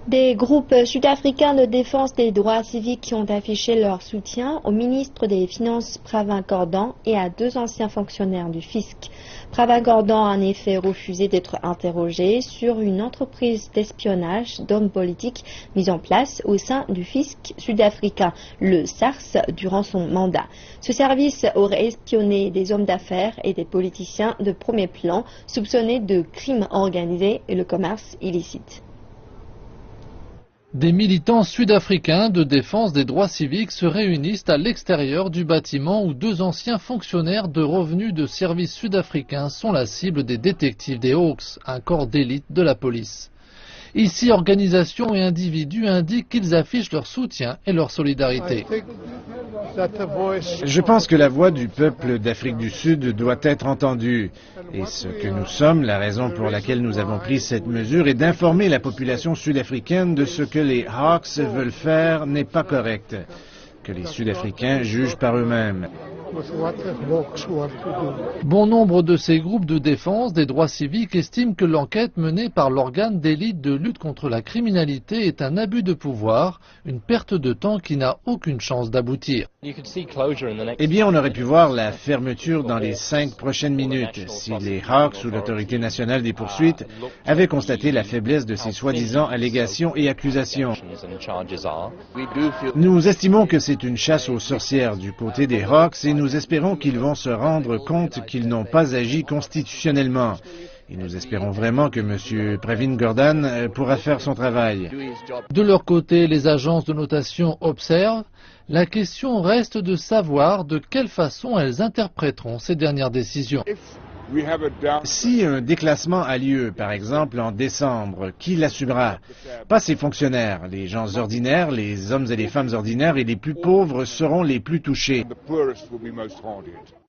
Des groupes sud-africains de défense des droits civiques qui ont affiché leur soutien au ministre des Finances Pravin Gordhan et à 2 anciens fonctionnaires du fisc. Pravin Gordhan a en effet refusé d'être interrogé sur une entreprise d'espionnage d'hommes politiques mise en place au sein du fisc sud-africain, le SARS, durant son mandat. Ce service aurait espionné des hommes d'affaires et des politiciens de premier plan soupçonnés de crimes organisés et le commerce illicite. Des militants sud-africains de défense des droits civiques se réunissent à l'extérieur du bâtiment où 2 anciens fonctionnaires de revenus de services sud-africains sont la cible des détectives des Hawks, un corps d'élite de la police. Ici, organisations et individus indiquent qu'ils affichent leur soutien et leur solidarité. Je pense que la voix du peuple d'Afrique du Sud doit être entendue. Et ce que nous sommes, la raison pour laquelle nous avons pris cette mesure est d'informer la population sud-africaine de ce que les Hawks veulent faire n'est pas correct. Que les Sud-Africains jugent par eux-mêmes. Bon nombre de ces groupes de défense des droits civiques estiment que l'enquête menée par l'organe d'élite de lutte contre la criminalité est un abus de pouvoir, une perte de temps qui n'a aucune chance d'aboutir. Eh bien, on aurait pu voir la fermeture dans les 5 prochaines minutes si les Hawks ou l'autorité nationale des poursuites avaient constaté la faiblesse de ces soi-disant allégations et accusations. Nous estimons que c'est une chasse aux sorcières du côté des Hawks et nous espérons qu'ils vont se rendre compte qu'ils n'ont pas agi constitutionnellement. Et nous espérons vraiment que M. Pravin Gordhan pourra faire son travail. De leur côté, les agences de notation observent. La question reste de savoir de quelle façon elles interpréteront ces dernières décisions. Si un déclassement a lieu, par exemple en décembre, qui l'assumera? Pas ces fonctionnaires. Les gens ordinaires, les hommes et les femmes ordinaires et les plus pauvres seront les plus touchés.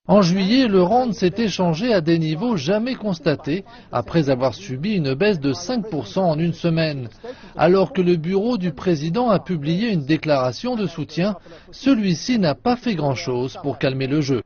En juillet, le rand s'est échangé à des niveaux jamais constatés après avoir subi une baisse de 5% en une semaine. Alors que le bureau du président a publié une déclaration de soutien, celui-ci n'a pas fait grand-chose pour calmer le jeu.